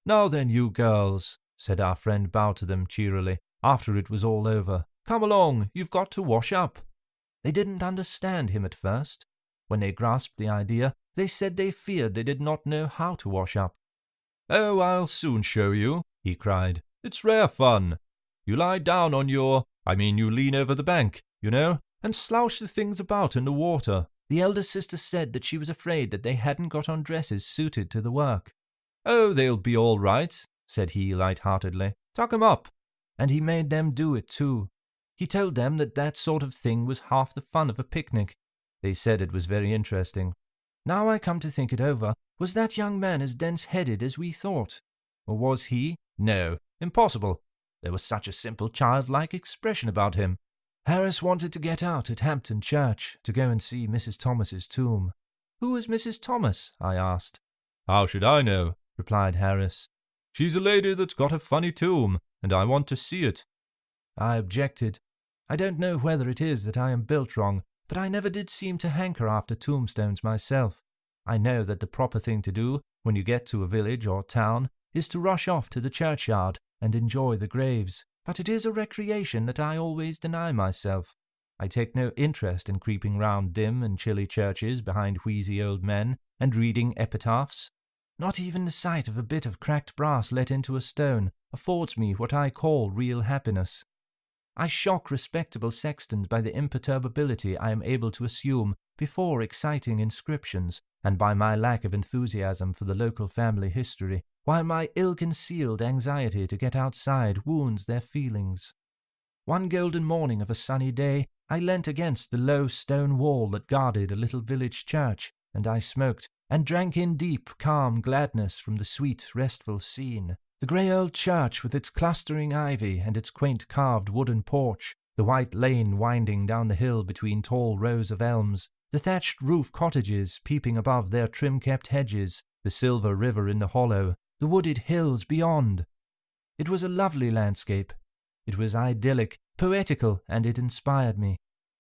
"Now then, you girls," said our friend Bow to them cheerily, after it was all over. "Come along, you've got to wash up." They didn't understand him at first. When they grasped the idea, they said they feared they did not know how to wash up. "Oh, I'll soon show you," he cried. "It's rare fun. You lie down on you lean over the bank, you know, and slouch the things about in the water." The elder sister said that she was afraid that they hadn't got on dresses suited to the work. "Oh, they'll be all right," said he light-heartedly. "Tuck 'em up." And he made them do it too. He told them that sort of thing was half the fun of a picnic. They said it was very interesting. Now I come to think it over, was that young man as dense-headed as we thought? Or was he? No, impossible. There was such a simple childlike expression about him. Harris wanted to get out at Hampton Church to go and see Mrs. Thomas's tomb. "Who is Mrs. Thomas?" I asked. "How should I know?" replied Harris. "She's a lady that's got a funny tomb, and I want to see it." I objected. I don't know whether it is that I am built wrong, but I never did seem to hanker after tombstones myself. I know that the proper thing to do, when you get to a village or town, is to rush off to the churchyard and enjoy the graves, but it is a recreation that I always deny myself. I take no interest in creeping round dim and chilly churches behind wheezy old men and reading epitaphs. Not even the sight of a bit of cracked brass let into a stone affords me what I call real happiness. I shock respectable sextons by the imperturbability I am able to assume before exciting inscriptions, and by my lack of enthusiasm for the local family history, while my ill-concealed anxiety to get outside wounds their feelings. One golden morning of a sunny day, I leant against the low stone wall that guarded a little village church, and I smoked, and drank in deep, calm gladness from the sweet, restful scene. The grey old church with its clustering ivy and its quaint carved wooden porch, the white lane winding down the hill between tall rows of elms, the thatched roof cottages peeping above their trim-kept hedges, the silver river in the hollow, the wooded hills beyond. It was a lovely landscape. It was idyllic, poetical, and it inspired me.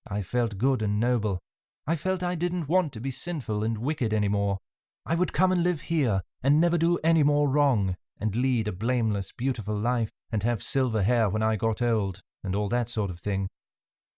I felt good and noble. I felt I didn't want to be sinful and wicked any more. I would come and live here, and never do any more wrong, and lead a blameless, beautiful life, and have silver hair when I got old, and all that sort of thing.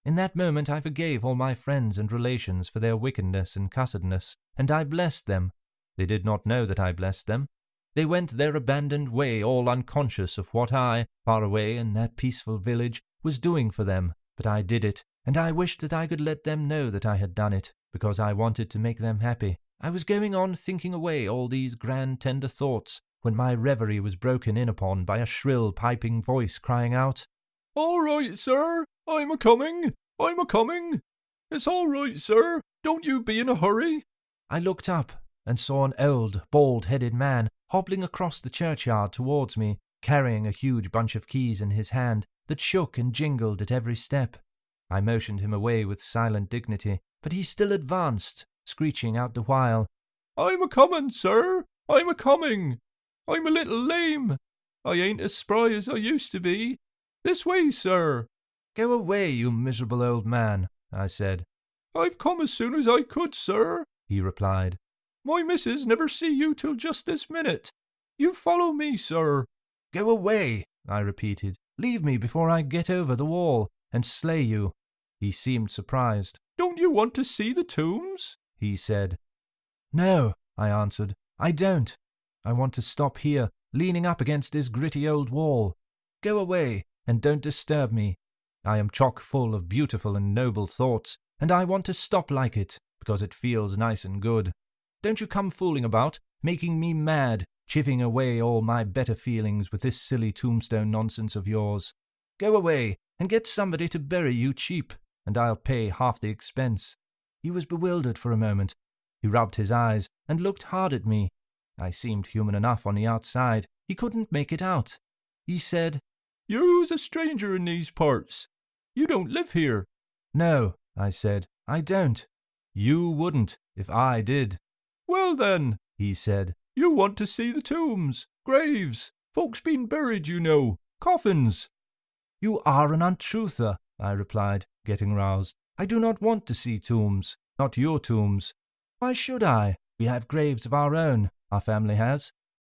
In that moment I forgave all my friends and relations for their wickedness and cussedness, and I blessed them. They did not know that I blessed them. They went their abandoned way, all unconscious of what I, far away in that peaceful village, was doing for them, but I did it, and I wished that I could let them know that I had done it, because I wanted to make them happy. I was going on thinking away all these grand tender thoughts, when my reverie was broken in upon by a shrill piping voice crying out, "All right, sir, I'm a-coming, I'm a-coming. It's all right, sir, don't you be in a hurry." I looked up, and saw an old, bald-headed man hobbling across the churchyard towards me, carrying a huge bunch of keys in his hand that shook and jingled at every step. I motioned him away with silent dignity, but he still advanced, screeching out the while, "I'm a-coming, sir, I'm a-coming. I'm a little lame. I ain't as spry as I used to be. This way, sir." "Go away, you miserable old man," I said. "I've come as soon as I could, sir," he replied. "My missus never see you till just this minute. You follow me, sir." "Go away," I repeated. "Leave me before I get over the wall and slay you." He seemed surprised. "Don't you want to see the tombs?" he said. "No," I answered. "I don't. I want to stop here, leaning up against this gritty old wall. Go away, and don't disturb me. I am chock full of beautiful and noble thoughts, and I want to stop like it, because it feels nice and good. Don't you come fooling about, making me mad, chivvying away all my better feelings with this silly tombstone nonsense of yours. Go away, and get somebody to bury you cheap, and I'll pay half the expense." He was bewildered for a moment. He rubbed his eyes, and looked hard at me. I seemed human enough on the outside. He couldn't make it out. He said, "You's a stranger in these parts. You don't live here." "No," I said, "I don't. You wouldn't, if I did." "Well then," he said, "you want to see the tombs, graves, folks been buried, you know, coffins." "You are an untruther," I replied, getting roused. "I do not want to see tombs, not your tombs. Why should I? We have graves of our own, our family has.